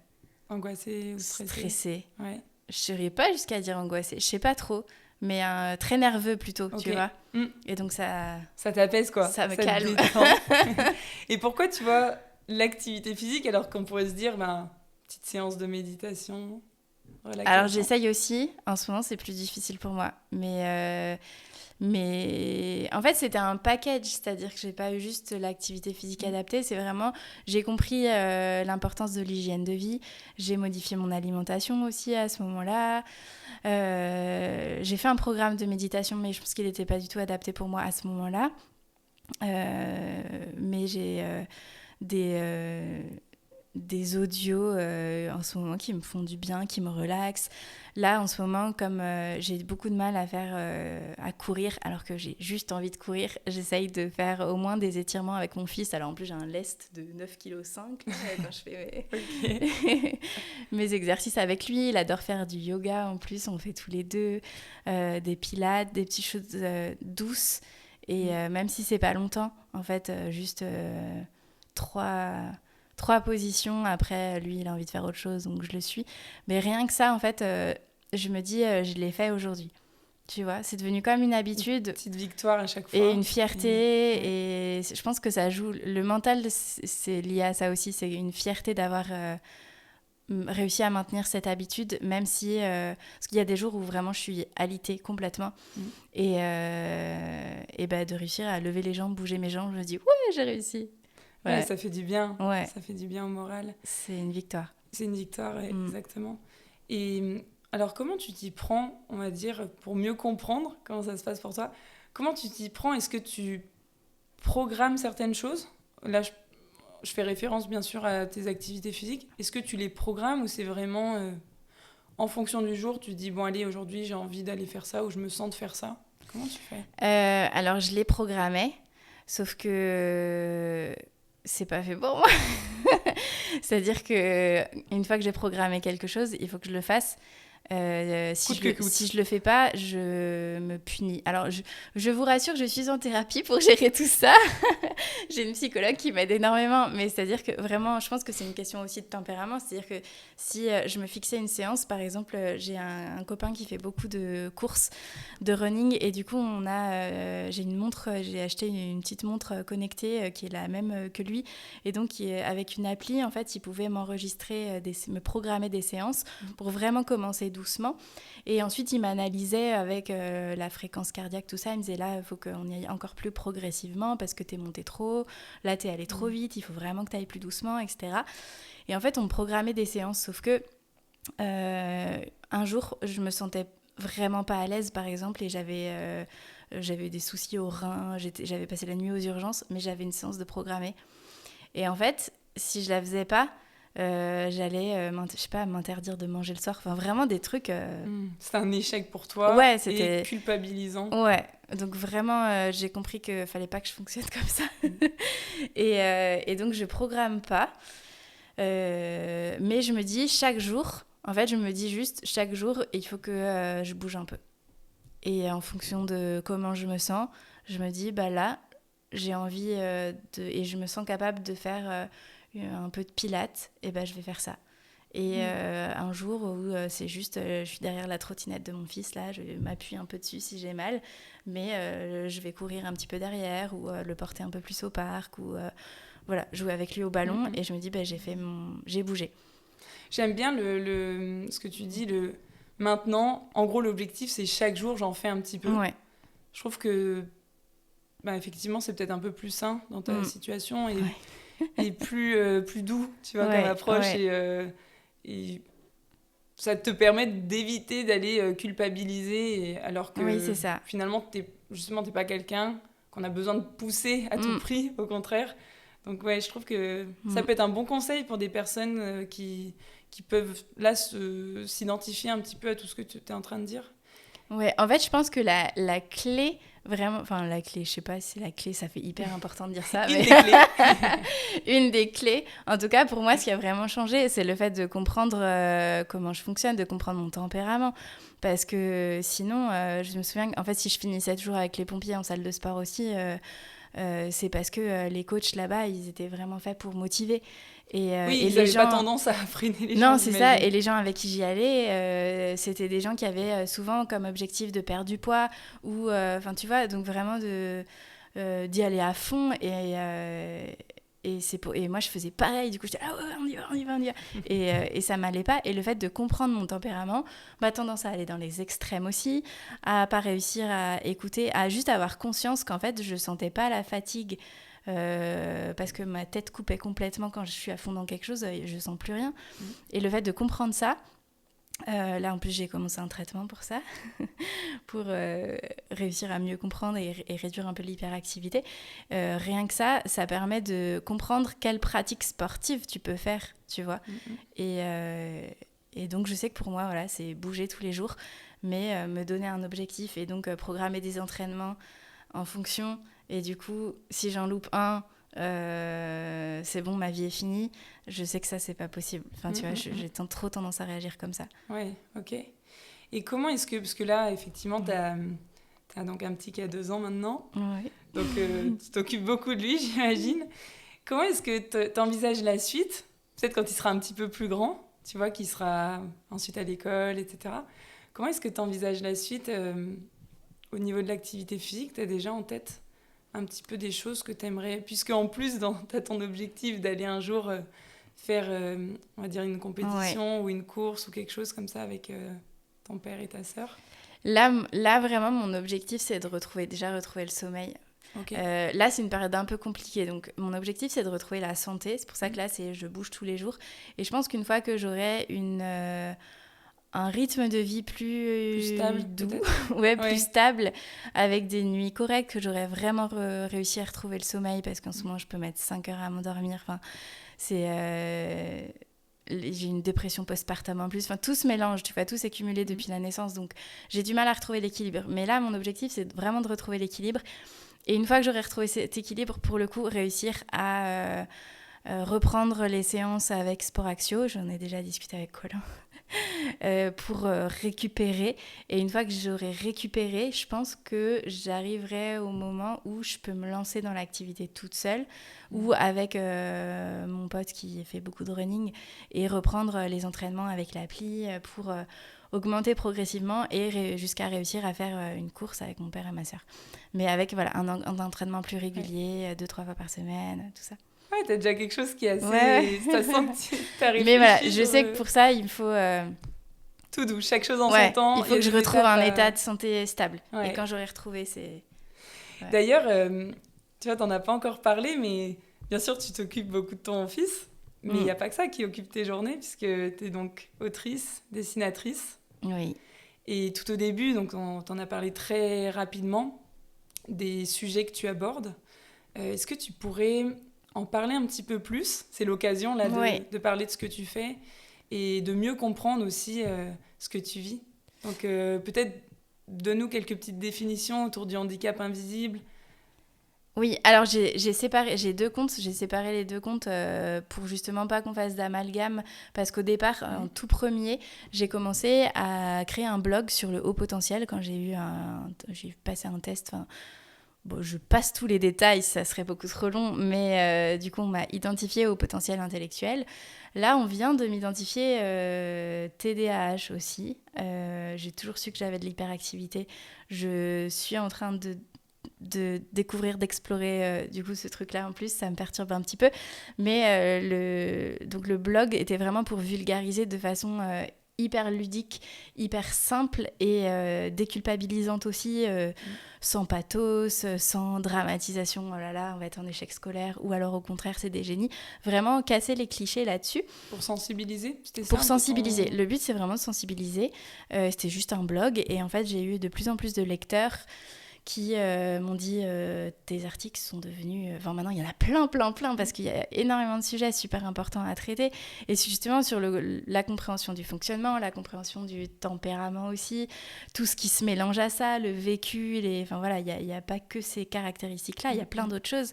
Angoissée ou stressée. Ouais. Je serais pas jusqu'à dire angoissée. Je sais pas trop. Mais très nerveux plutôt, tu vois. Et donc ça... Ça t'apaise, quoi. Ça me calme. Et pourquoi, tu vois, l'activité physique, alors qu'on pourrait se dire, petite séance de méditation, relaxation? Alors j'essaye aussi. En ce moment, c'est plus difficile pour moi. Mais en fait, c'était un package, c'est-à-dire que j'ai pas eu juste l'activité physique adaptée, c'est vraiment, j'ai compris l'importance de l'hygiène de vie, j'ai modifié mon alimentation aussi à ce moment-là, j'ai fait un programme de méditation, mais je pense qu'il n'était pas du tout adapté pour moi à ce moment-là, mais j'ai des audios en ce moment qui me font du bien, qui me relaxent. Là, en ce moment, comme j'ai beaucoup de mal à courir, alors que j'ai juste envie de courir, j'essaye de faire au moins des étirements avec mon fils. Alors en plus, j'ai un lest de 9,5 kg quand je fais mes exercices avec lui. Il adore faire du yoga en plus, on fait tous les deux, des pilates, des petites choses douces. Et même si c'est pas longtemps, en fait, juste 3 positions, après lui il a envie de faire autre chose donc je le suis, mais rien que ça en fait je me dis je l'ai fait aujourd'hui, tu vois, c'est devenu comme une habitude, une petite victoire à chaque fois et une fierté. Et je pense que ça joue, le mental c'est lié à ça aussi, c'est une fierté d'avoir réussi à maintenir cette habitude, même si parce qu'il y a des jours où vraiment je suis alitée complètement et bah, de réussir à lever les jambes, bouger mes jambes, je me dis ouais j'ai réussi. Ouais, ça fait du bien. Ouais. Ça fait du bien au moral. C'est une victoire. C'est une victoire, ouais, exactement. Et alors, comment tu t'y prends, on va dire, pour mieux comprendre comment ça se passe pour toi? Comment tu t'y prends? Est-ce que tu programmes certaines choses? Là, je fais référence, bien sûr, à tes activités physiques. Est-ce que tu les programmes ou c'est vraiment en fonction du jour, tu te dis, bon, allez, aujourd'hui, j'ai envie d'aller faire ça ou je me sens de faire ça? Comment tu fais? Alors, je les programmais, sauf que c'est pas fait pour moi. C'est-à-dire qu'une fois que j'ai programmé quelque chose, il faut que je le fasse. Si je le fais pas, je me punis. Alors, je vous rassure, je suis en thérapie pour gérer tout ça. J'ai une psychologue qui m'aide énormément, mais c'est-à-dire que vraiment, je pense que c'est une question aussi de tempérament. C'est-à-dire que si je me fixais une séance, par exemple, j'ai un copain qui fait beaucoup de courses de running, et du coup, j'ai une montre, j'ai acheté une petite montre connectée qui est la même que lui, et donc avec une appli, en fait, il pouvait m'enregistrer, me programmer des séances pour vraiment commencer doucement. Et ensuite, il m'analysait avec la fréquence cardiaque, tout ça. Il me disait, là, il faut qu'on y aille encore plus progressivement parce que t'es monté trop, là, t'es allé trop vite, il faut vraiment que t'ailles plus doucement, etc. Et en fait, on me programmait des séances, sauf que un jour, je me sentais vraiment pas à l'aise, par exemple, et j'avais eu des soucis aux reins, j'avais passé la nuit aux urgences, mais j'avais une séance de programmer. Et en fait, si je la faisais pas, j'allais m'interdire de manger le soir, enfin vraiment des trucs c'était un échec pour toi. Ouais, c'était et culpabilisant. Ouais, donc vraiment j'ai compris qu'il fallait pas que je fonctionne comme ça. Et donc je programme pas, mais je me dis chaque jour, en fait je me dis juste chaque jour il faut que je bouge un peu, et en fonction de comment je me sens, je me dis bah là j'ai envie et je me sens capable de faire un peu de pilates, et ben je vais faire ça. Et un jour où c'est juste, je suis derrière la trottinette de mon fils, là, je m'appuie un peu dessus si j'ai mal, mais je vais courir un petit peu derrière, ou le porter un peu plus au parc, ou voilà, jouer avec lui au ballon, et je me dis, bah, j'ai bougé. J'aime bien ce que tu dis, maintenant, en gros, l'objectif, c'est chaque jour, j'en fais un petit peu. Ouais. Je trouve que, effectivement, c'est peut-être un peu plus sain dans ta situation, et plus doux, tu vois, comme approche, et ça te permet d'éviter d'aller culpabiliser, alors que oui, c'est ça. finalement, t'es pas quelqu'un qu'on a besoin de pousser à tout prix, au contraire. Donc ouais, je trouve que ça peut être un bon conseil pour des personnes qui peuvent là s'identifier un petit peu à tout ce que tu es en train de dire. Ouais, en fait, je pense que la clé, vraiment, enfin la clé, je sais pas si la clé, ça fait hyper important de dire ça, mais Une des clés. une des clés, en tout cas pour moi, ce qui a vraiment changé, c'est le fait de comprendre comment je fonctionne, de comprendre mon tempérament. Parce que sinon, je me souviens qu'en fait, si je finissais toujours avec les pompiers en salle de sport aussi, c'est parce que les coachs là-bas, ils étaient vraiment faits pour motiver. Oui, et ils les n'avaient gens... pas tendance à freiner les gens. Non, c'est ça. j'imagine. Et les gens avec qui j'y allais, c'était des gens qui avaient souvent comme objectif de perdre du poids ou, enfin, tu vois, donc vraiment d'y aller à fond. Et moi, je faisais pareil. Du coup, j'étais ah ouais, on y va, on y va, on y va. Et ça m'allait pas. Et le fait de comprendre mon tempérament, tendance à aller dans les extrêmes aussi, à pas réussir à écouter, à juste avoir conscience qu'en fait, je sentais pas la fatigue. Parce que ma tête coupait complètement quand je suis à fond dans quelque chose, je sens plus rien. Et le fait de comprendre ça, là en plus j'ai commencé un traitement pour ça, pour réussir à mieux comprendre et réduire un peu l'hyperactivité. Rien que ça permet de comprendre quelle pratique sportive tu peux faire, tu vois. Et donc je sais que pour moi, voilà, c'est bouger tous les jours, mais me donner un objectif et donc programmer des entraînements en fonction. Et du coup, si j'en loupe un, c'est bon, ma vie est finie. Je sais que ça, c'est pas possible. Enfin, tu vois, j'ai trop tendance à réagir comme ça. Ouais, ok. Et comment est-ce que... Parce que là, effectivement, t'as donc un petit qui a 2 ans maintenant. Ouais. Donc, tu t'occupes beaucoup de lui, j'imagine. Comment est-ce que t'envisages la suite ? Peut-être quand il sera un petit peu plus grand, tu vois, qu'il sera ensuite à l'école, etc. Comment est-ce que t'envisages la suite au niveau de l'activité physique ? T'as déjà en tête un petit peu des choses que t'aimerais... Puisque en plus, t'as ton objectif d'aller un jour faire, on va dire, une compétition ou une course ou quelque chose comme ça avec ton père et ta sœur. Là, vraiment, mon objectif, c'est de retrouver le sommeil. Okay. Là, c'est une période un peu compliquée. Donc, mon objectif, c'est de retrouver la santé. C'est pour ça que là, je bouge tous les jours. Et je pense qu'une fois que j'aurai un rythme de vie plus stable, doux, plus stable, avec des nuits correctes, que j'aurais vraiment réussi à retrouver le sommeil, parce qu'en ce moment, je peux mettre 5 heures à m'endormir. Enfin, j'ai une dépression postpartum en plus. Enfin, tout se mélange, tu vois, tout s'est cumulé depuis la naissance. Donc, j'ai du mal à retrouver l'équilibre. Mais là, mon objectif, c'est vraiment de retrouver l'équilibre. Et une fois que j'aurai retrouvé cet équilibre, pour le coup, réussir à reprendre les séances avec Sport Axio. J'en ai déjà discuté avec Colin. Pour récupérer. Et une fois que j'aurai récupéré, je pense que j'arriverai au moment où je peux me lancer dans l'activité toute seule ou avec mon pote qui fait beaucoup de running et reprendre les entraînements avec l'appli pour augmenter progressivement et jusqu'à réussir à faire une course avec mon père et ma sœur. Mais avec un entraînement plus régulier, 2-3 fois par semaine, tout ça. Ouais, t'as déjà quelque chose qui est assez... Ouais. Ça sent que t'as réfléchi. Mais voilà, je sais que pour ça, il me faut... Tout doux, chaque chose en son temps. Il faut que je retrouve un état de santé stable. Ouais. Et quand j'aurai retrouvé, c'est... Ouais. D'ailleurs, tu vois, t'en as pas encore parlé, mais bien sûr, tu t'occupes beaucoup de ton fils. Mais il n'y a pas que ça qui occupe tes journées, puisque t'es donc autrice, dessinatrice. Oui. Et tout au début, donc on t'en a parlé très rapidement, des sujets que tu abordes. Est-ce que tu pourrais... en parler un petit peu plus, c'est l'occasion là de parler de ce que tu fais et de mieux comprendre aussi ce que tu vis. Donc peut-être donne-nous quelques petites définitions autour du handicap invisible. Oui, alors j'ai deux comptes, j'ai séparé les deux comptes pour justement pas qu'on fasse d'amalgame, parce qu'au départ, en tout premier, j'ai commencé à créer un blog sur le haut potentiel quand j'ai passé un test. Bon, je passe tous les détails, ça serait beaucoup trop long, mais du coup, on m'a identifié au potentiel intellectuel. Là, on vient de m'identifier TDAH aussi. J'ai toujours su que j'avais de l'hyperactivité. Je suis en train de découvrir, d'explorer du coup ce truc-là en plus, ça me perturbe un petit peu. Mais donc le blog était vraiment pour vulgariser de façon... hyper ludique, hyper simple et déculpabilisante aussi, sans pathos, sans dramatisation, oh là là, on va être en échec scolaire, ou alors au contraire, c'est des génies. Vraiment casser les clichés là-dessus. Pour sensibiliser, c'était ça? Pour sensibiliser. Le but, c'est vraiment de sensibiliser. C'était juste un blog et en fait, j'ai eu de plus en plus de lecteurs qui m'ont dit tes articles sont devenus... Enfin, maintenant, il y en a plein, parce qu'il y a énormément de sujets super importants à traiter. Et c'est justement sur la compréhension du fonctionnement, la compréhension du tempérament aussi, tout ce qui se mélange à ça, le vécu, enfin voilà, il n'y a pas que ces caractéristiques-là, il y a plein d'autres choses.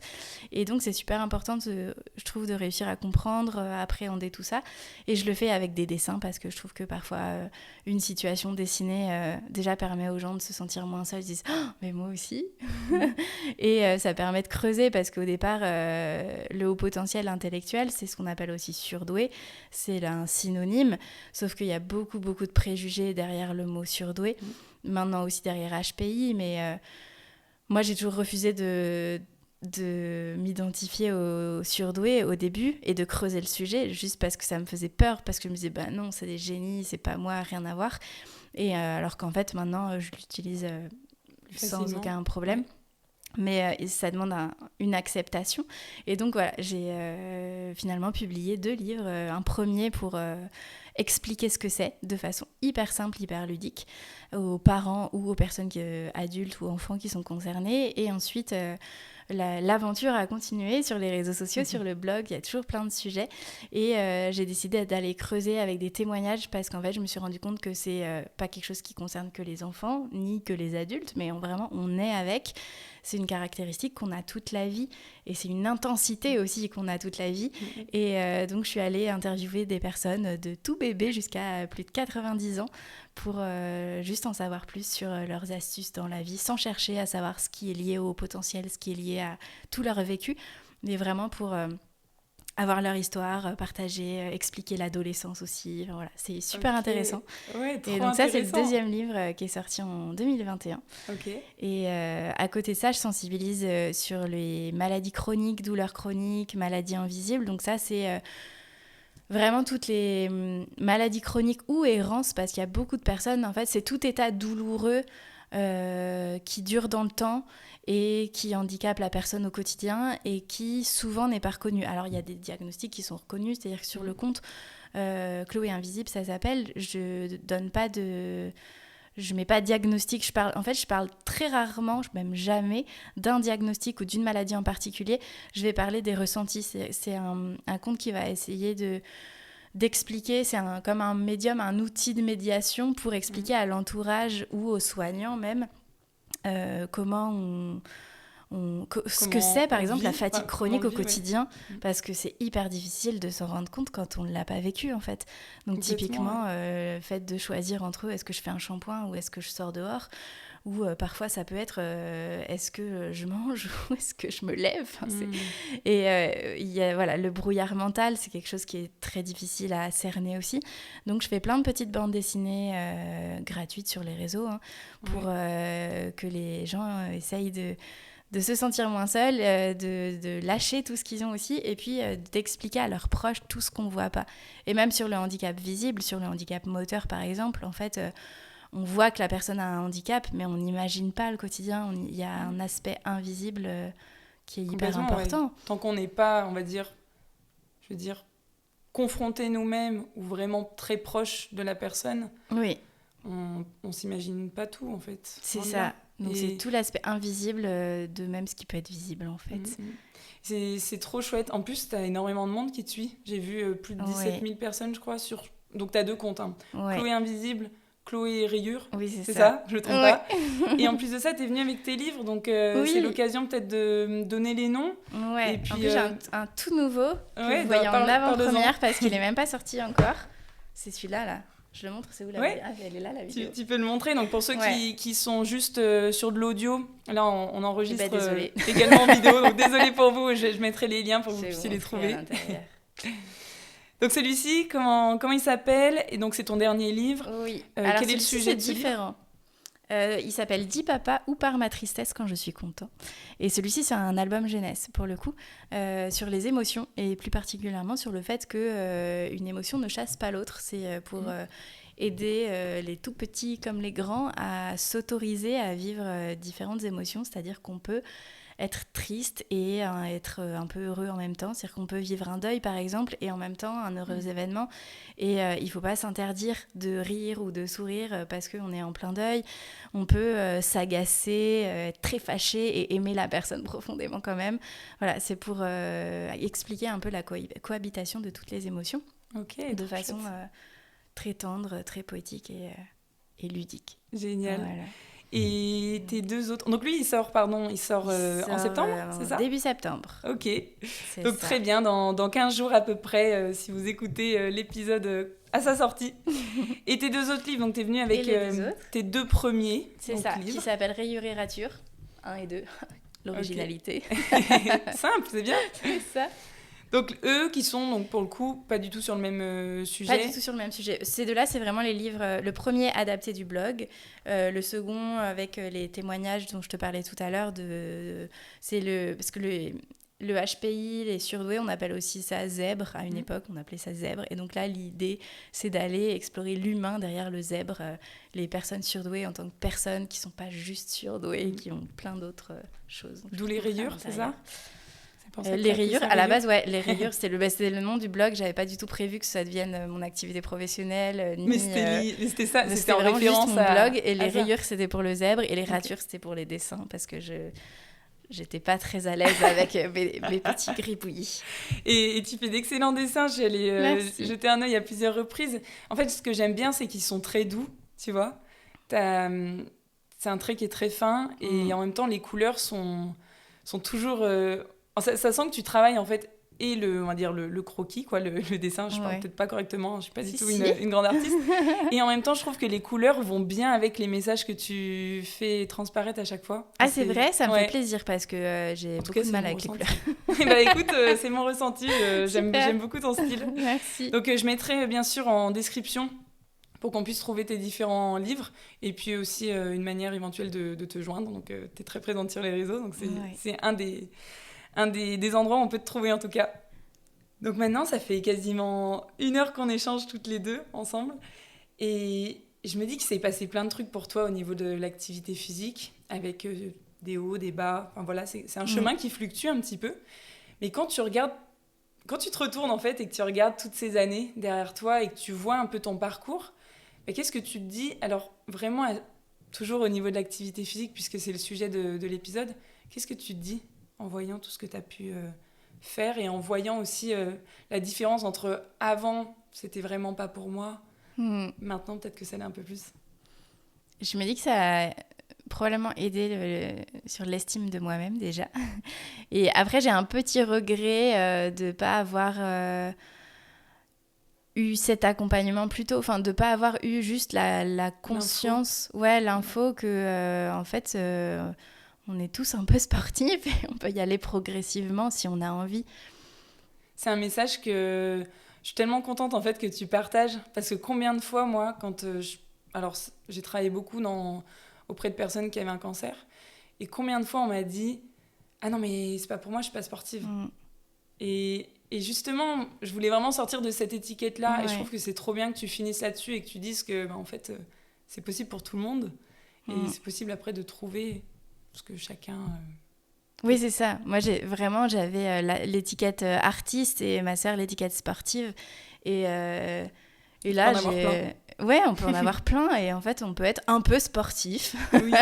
Et donc, c'est super important, je trouve, de réussir à comprendre, à appréhender tout ça. Et je le fais avec des dessins parce que je trouve que parfois, une situation dessinée déjà permet aux gens de se sentir moins seuls. Ils disent oh, mais moi aussi. Et ça permet de creuser parce qu'au départ, le haut potentiel intellectuel, c'est ce qu'on appelle aussi surdoué. C'est un synonyme, sauf qu'il y a beaucoup de préjugés derrière le mot surdoué. Maintenant aussi derrière HPI, mais moi, j'ai toujours refusé de m'identifier au surdoué au début et de creuser le sujet juste parce que ça me faisait peur, parce que je me disais bah non, c'est des génies, c'est pas moi, rien à voir. Et alors qu'en fait maintenant je l'utilise sans aucun problème. Mais ça demande une acceptation. Et donc voilà, j'ai finalement publié 2 livres. Un premier pour expliquer ce que c'est de façon hyper simple, hyper ludique aux parents ou aux personnes adultes ou enfants qui sont concernés. Et ensuite, l'aventure a continué sur les réseaux sociaux, sur le blog. Il y a toujours plein de sujets. Et j'ai décidé d'aller creuser avec des témoignages parce qu'en fait, je me suis rendu compte que c'est pas quelque chose qui concerne que les enfants ni que les adultes, mais vraiment, on est avec. C'est une caractéristique qu'on a toute la vie et c'est une intensité aussi qu'on a toute la vie. Et donc, je suis allée interviewer des personnes de tout bébé jusqu'à plus de 90 ans pour juste en savoir plus sur leurs astuces dans la vie, sans chercher à savoir ce qui est lié au potentiel, ce qui est lié à tout leur vécu, mais vraiment pour avoir leur histoire, partager, expliquer l'adolescence aussi. Enfin, voilà, c'est super intéressant. Ouais, trop et donc ça, c'est le intéressant. 2e livre qui est sorti en 2021. Okay. Et à côté de ça, je sensibilise sur les maladies chroniques, douleurs chroniques, maladies invisibles. Donc ça, c'est vraiment toutes les maladies chroniques ou errances, parce qu'il y a beaucoup de personnes, en fait, c'est tout état douloureux qui dure dans le temps et qui handicape la personne au quotidien et qui souvent n'est pas reconnu. Alors, il y a des diagnostics qui sont reconnus, c'est-à-dire que sur le compte Chloé Invisible, ça s'appelle, je donne pas de... Je mets pas de diagnostic, je parle très rarement, même jamais, d'un diagnostic ou d'une maladie en particulier. Je vais parler des ressentis. C'est un compte qui va essayer d'expliquer, c'est comme un médium, un outil de médiation pour expliquer à l'entourage ou aux soignants même comment ce que c'est, par exemple, la fatigue chronique au quotidien, parce que c'est hyper difficile de s'en rendre compte quand on ne l'a pas vécu, en fait. Donc, typiquement, le fait de choisir entre est-ce que je fais un shampoing ou est-ce que je sors dehors, ou parfois, ça peut être est-ce que je mange ou est-ce que je me lève. Et il y a, voilà, le brouillard mental, c'est quelque chose qui est très difficile à cerner aussi. Donc, je fais plein de petites bandes dessinées gratuites sur les réseaux pour que les gens essayent de se sentir moins seuls, de lâcher tout ce qu'ils ont aussi, et puis d'expliquer à leurs proches tout ce qu'on ne voit pas. Et même sur le handicap visible, sur le handicap moteur par exemple, en fait, on voit que la personne a un handicap, mais on n'imagine pas le quotidien. Il y a un aspect invisible qui est hyper important. Ouais. Tant qu'on n'est pas, on va dire, confrontés nous-mêmes ou vraiment très proches de la personne, oui. On ne s'imagine pas tout, en fait. C'est ça. Donc, c'est tout l'aspect invisible de même ce qui peut être visible, en fait. C'est trop chouette. En plus, tu as énormément de monde qui te suit. J'ai vu plus de 17 000 personnes, je crois. Donc, tu as 2 comptes. Chloé Invisible, Chloé Rayure. Oui, c'est ça. Je ne me trompe pas. Et en plus de ça, tu es venue avec tes livres. Donc, c'est l'occasion peut-être de donner les noms. Ouais. Et puis, en plus, j'ai un tout nouveau que vous voyez en avant-première parce qu'il n'est même pas sorti encore. C'est celui-là, là. Je le montre, c'est où la vidéo ? Ah, elle est là, la vidéo. Tu peux le montrer. Donc, pour ceux qui sont juste sur de l'audio, là, on enregistre également en vidéo. Donc, désolée pour vous. Je mettrai les liens pour que vous puissiez les trouver. Donc, celui-ci, comment il s'appelle ? Et donc, c'est ton dernier livre. Oui. Alors, quel est le sujet de ce différent. Il s'appelle « Dis papa ou par ma tristesse quand je suis content ». Et celui-ci, c'est un album jeunesse, pour le coup, sur les émotions, et plus particulièrement sur le fait qu'une émotion ne chasse pas l'autre. C'est pour aider les tout petits comme les grands à s'autoriser à vivre différentes émotions, c'est-à-dire qu'on peut être triste et être un peu heureux en même temps. C'est-à-dire qu'on peut vivre un deuil, par exemple, et en même temps un heureux événement. Et il ne faut pas s'interdire de rire ou de sourire parce qu'on est en plein deuil. On peut s'agacer, être très fâché et aimer la personne profondément quand même. Voilà, c'est pour expliquer un peu la cohabitation de toutes les émotions. Ok, De façon très tendre, très poétique et ludique. Génial. Voilà. Et tes deux autres... Donc lui, il sort en septembre, c'est ça ? Début septembre. Ok. C'est Donc ça. très bien, dans 15 jours à peu près, si vous écoutez l'épisode à sa sortie. Et tes deux autres livres, donc t'es venu avec tes deux premiers C'est ça, livres. Qui s'appellent Rayures et ratures, 1 et 2. L'originalité. Okay. Simple, c'est bien. C'est ça. Donc eux qui sont donc pour le coup pas du tout sur le même sujet. Pas du tout sur le même sujet. Ces deux-là, c'est vraiment les livres. Le premier adapté du blog, le second avec les témoignages dont je te parlais tout à l'heure. Parce que le HPI, les surdoués, on appelle aussi ça zèbre. À une époque, on appelait ça zèbre. Et donc là, l'idée, c'est d'aller explorer l'humain derrière le zèbre, les personnes surdouées en tant que personnes qui sont pas juste surdouées, qui ont plein d'autres choses. Donc, d'où les rayures, c'est ça ? Les rayures, à la base, ouais, les rayures, c'est le nom du blog. J'avais pas du tout prévu que ça devienne mon activité professionnelle. Mais c'était ça, c'était en vraiment référence juste mon blog. Et les rayures, c'était pour le zèbre. Et les ratures, c'était pour les dessins. Parce que j'étais pas très à l'aise avec mes petits gribouillis. Et tu fais d'excellents dessins. Je suis allée jeter un œil à plusieurs reprises. En fait, ce que j'aime bien, c'est qu'ils sont très doux, tu vois. C'est un trait qui est très fin. Et en même temps, les couleurs sont toujours... Ça sent que tu travailles en fait et on va dire le croquis, quoi, le dessin. Je parle peut-être pas correctement, je suis pas du tout une grande artiste. Et en même temps, je trouve que les couleurs vont bien avec les messages que tu fais transparaître à chaque fois. Ah, c'est vrai, ça me fait plaisir parce que j'ai beaucoup de mal avec les couleurs. Bah écoute, c'est mon ressenti. J'aime beaucoup ton style. Merci. Donc je mettrai bien sûr en description pour qu'on puisse trouver tes différents livres et puis aussi une manière éventuelle de te joindre. Donc tu es très présente sur les réseaux, donc c'est un des endroits où on peut te trouver en tout cas. Donc maintenant, ça fait quasiment 1 heure qu'on échange toutes les deux ensemble. Et je me dis qu'il s'est passé plein de trucs pour toi au niveau de l'activité physique, avec des hauts, des bas. Enfin voilà, c'est un chemin qui fluctue un petit peu. Mais quand tu te retournes en fait et que tu regardes toutes ces années derrière toi et que tu vois un peu ton parcours, qu'est-ce que tu te dis ? Alors vraiment, toujours au niveau de l'activité physique, puisque c'est le sujet de l'épisode, qu'est-ce que tu te dis en voyant tout ce que tu as pu faire et en voyant aussi la différence entre avant, c'était vraiment pas pour moi, maintenant peut-être que ça l'est un peu plus. Je me dis que ça a probablement aidé sur l'estime de moi-même déjà. Et après, j'ai un petit regret de ne pas avoir eu cet accompagnement plus tôt, enfin de ne pas avoir eu juste la conscience, l'info que en fait... on est tous un peu sportifs et on peut y aller progressivement si on a envie. C'est un message que je suis tellement contente en fait que tu partages parce que combien de fois moi quand alors j'ai travaillé beaucoup auprès de personnes qui avaient un cancer et combien de fois on m'a dit ah non mais c'est pas pour moi, je suis pas sportive. Et justement je voulais vraiment sortir de cette étiquette là et je trouve que c'est trop bien que tu finisses là-dessus et que tu dises que en fait c'est possible pour tout le monde et c'est possible après de trouver ce que chacun... Oui, c'est ça. Moi, j'avais l'étiquette artiste et ma sœur l'étiquette sportive. Et là, on peut en avoir plein. Et en fait, on peut être un peu sportif. Oui,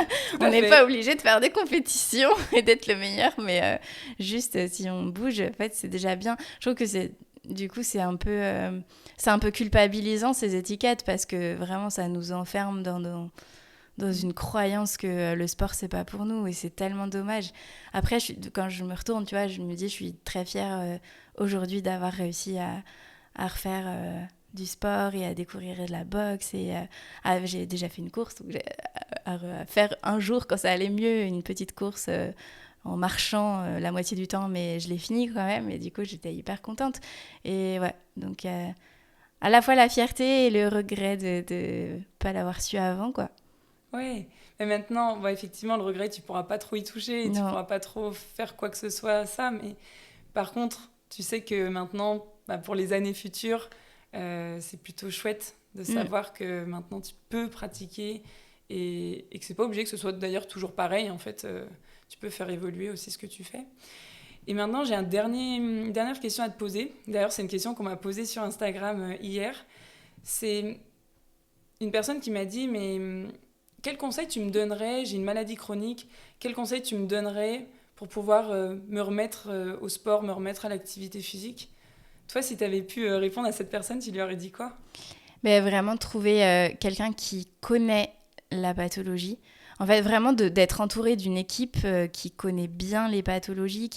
on n'est pas obligé de faire des compétitions et d'être le meilleur. Mais juste, si on bouge, en fait, c'est déjà bien. Je trouve que c'est un peu culpabilisant, ces étiquettes, parce que vraiment, ça nous enferme dans une croyance que le sport, c'est pas pour nous. Et c'est tellement dommage. Après, quand je me retourne, tu vois, je me dis, je suis très fière aujourd'hui d'avoir réussi à refaire du sport et à découvrir de la boxe. Et j'ai déjà fait une course, donc à faire un jour, quand ça allait mieux, une petite course en marchant la moitié du temps, mais je l'ai fini quand même. Et du coup, j'étais hyper contente. Et ouais, donc à la fois la fierté et le regret de pas l'avoir su avant, quoi. Ouais, mais maintenant, effectivement, le regret, tu pourras pas trop y toucher, tu pourras pas trop faire quoi que ce soit à ça, mais par contre, tu sais que maintenant, pour les années futures, c'est plutôt chouette de savoir que maintenant tu peux pratiquer et que c'est pas obligé que ce soit d'ailleurs toujours pareil. En fait, tu peux faire évoluer aussi ce que tu fais. Et maintenant, j'ai une dernière question à te poser. D'ailleurs, c'est une question qu'on m'a posée sur Instagram hier. C'est une personne qui m'a dit, mais quel conseil tu me donnerais ? J'ai une maladie chronique. Quel conseil tu me donnerais pour pouvoir me remettre au sport, me remettre à l'activité physique ? Toi, si tu avais pu répondre à cette personne, tu lui aurais dit quoi ? Mais vraiment trouver quelqu'un qui connaît la pathologie. En fait, vraiment d'être entouré d'une équipe qui connaît bien les pathologies,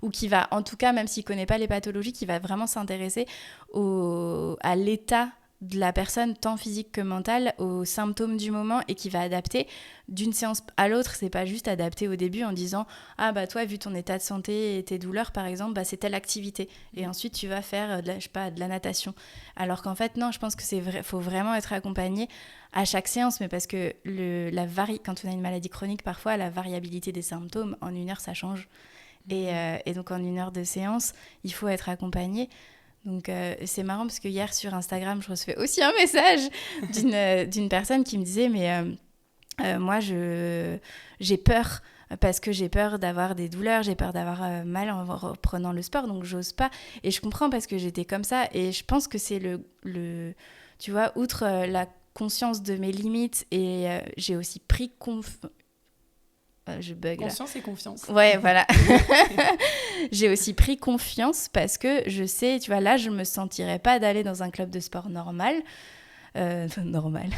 ou qui va, en tout cas, même s'il ne connaît pas les pathologies, qui va vraiment s'intéresser à l'état de la personne, tant physique que mentale, aux symptômes du moment et qui va adapter d'une séance à l'autre. C'est pas juste adapter au début en disant « Ah bah toi, vu ton état de santé et tes douleurs, par exemple, bah, c'est telle activité. » Et ensuite, tu vas faire de la natation. Alors qu'en fait, non, je pense que faut vraiment être accompagné à chaque séance, mais parce que quand on a une maladie chronique, parfois, la variabilité des symptômes, en 1 heure, ça change. Et donc, en 1 heure de séance, il faut être accompagné. Donc, c'est marrant parce que hier, sur Instagram, je recevais aussi un message d'une personne qui me disait « Mais moi, j'ai peur parce que j'ai peur d'avoir des douleurs, j'ai peur d'avoir mal en reprenant le sport, donc j'ose pas. » Et je comprends parce que j'étais comme ça. Et je pense que c'est tu vois, outre la conscience de mes limites, et j'ai aussi pris je bug là. Conscience et confiance. Ouais, voilà. J'ai aussi pris confiance parce que je sais, tu vois, là, je me sentirais pas d'aller dans un club de sport normal. Normal.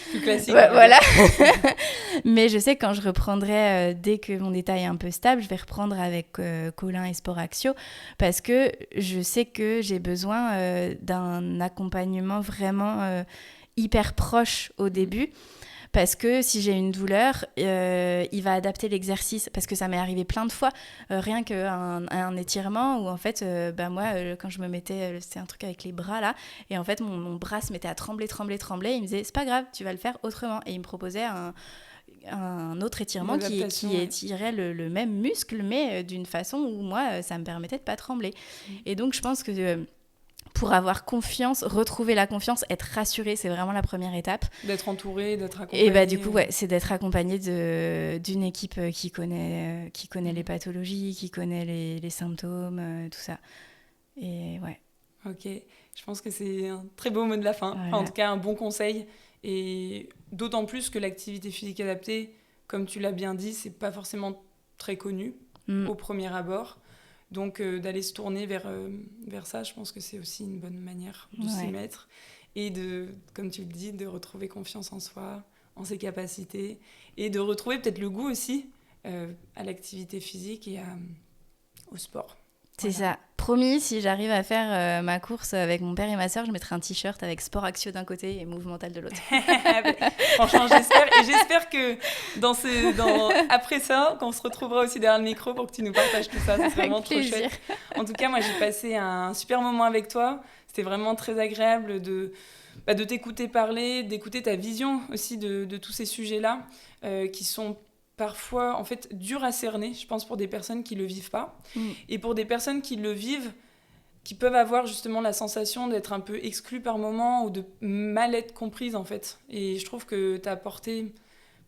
Plus classique. Ouais, voilà. Mais je sais que quand je reprendrai, dès que mon état est un peu stable, je vais reprendre avec Colin et Sport Axio, parce que je sais que j'ai besoin d'un accompagnement vraiment hyper proche au début. Parce que si j'ai une douleur, il va adapter l'exercice. Parce que ça m'est arrivé plein de fois, rien qu'un étirement où en fait, moi, quand je me mettais, c'est un truc avec les bras là, et en fait, mon bras se mettait à trembler. Il me disait, c'est pas grave, tu vas le faire autrement. Et il me proposait un autre étirement qui étirait le même muscle, mais d'une façon où moi, ça me permettait de pas trembler. Et donc, je pense que pour avoir confiance, retrouver la confiance, être rassuré, c'est vraiment la première étape. D'être entouré, d'être accompagné. Et du coup, ouais, c'est d'être accompagné d'une équipe qui connaît les pathologies, qui connaît les symptômes, tout ça. Et ouais. Ok, je pense que c'est un très beau mot de la fin. Voilà. Enfin, en tout cas, un bon conseil. Et d'autant plus que l'activité physique adaptée, comme tu l'as bien dit, c'est pas forcément très connu au premier abord. Donc, d'aller se tourner vers ça, je pense que c'est aussi une bonne manière de s'y mettre. Et comme tu le dis, de retrouver confiance en soi, en ses capacités. Et de retrouver peut-être le goût aussi à l'activité physique et au sport. C'est ça. Promis, si j'arrive à faire ma course avec mon père et ma sœur, je mettrai un t-shirt avec Sport Axio d'un côté et Movemental de l'autre. Franchement, j'espère. Et j'espère que après ça, qu'on se retrouvera aussi derrière le micro pour que tu nous partages tout ça. C'est vraiment trop chouette. En tout cas, moi, j'ai passé un super moment avec toi. C'était vraiment très agréable de t'écouter parler, d'écouter ta vision aussi de tous ces sujets-là qui sont parfois, en fait, dur à cerner, je pense, pour des personnes qui ne le vivent pas. Et pour des personnes qui le vivent, qui peuvent avoir justement la sensation d'être un peu exclues par moment ou de mal être comprises, en fait. Et je trouve que tu as apporté,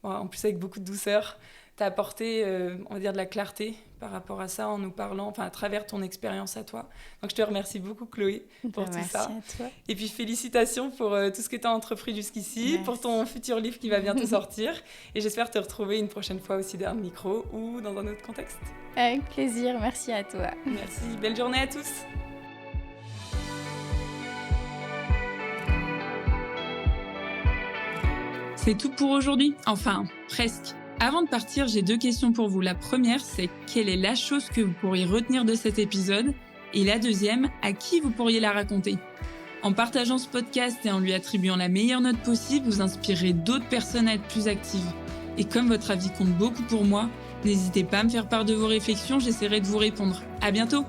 en plus avec beaucoup de douceur, tu as apporté, on va dire, de la clarté par rapport à ça en nous parlant, enfin, à travers ton expérience à toi. Donc, je te remercie beaucoup, Chloé, pour tout ça. Merci à toi. Et puis, félicitations pour tout ce que tu as entrepris jusqu'ici, Merci. pour ton futur livre qui va bientôt sortir. Et j'espère te retrouver une prochaine fois aussi derrière le micro ou dans un autre contexte. Avec plaisir, merci à toi. Merci, belle journée à tous. C'est tout pour aujourd'hui, enfin, presque. Avant de partir, j'ai 2 questions pour vous. La première, c'est quelle est la chose que vous pourriez retenir de cet épisode ? Et la deuxième, à qui vous pourriez la raconter ? En partageant ce podcast et en lui attribuant la meilleure note possible, vous inspirerez d'autres personnes à être plus actives. Et comme votre avis compte beaucoup pour moi, n'hésitez pas à me faire part de vos réflexions, j'essaierai de vous répondre. À bientôt !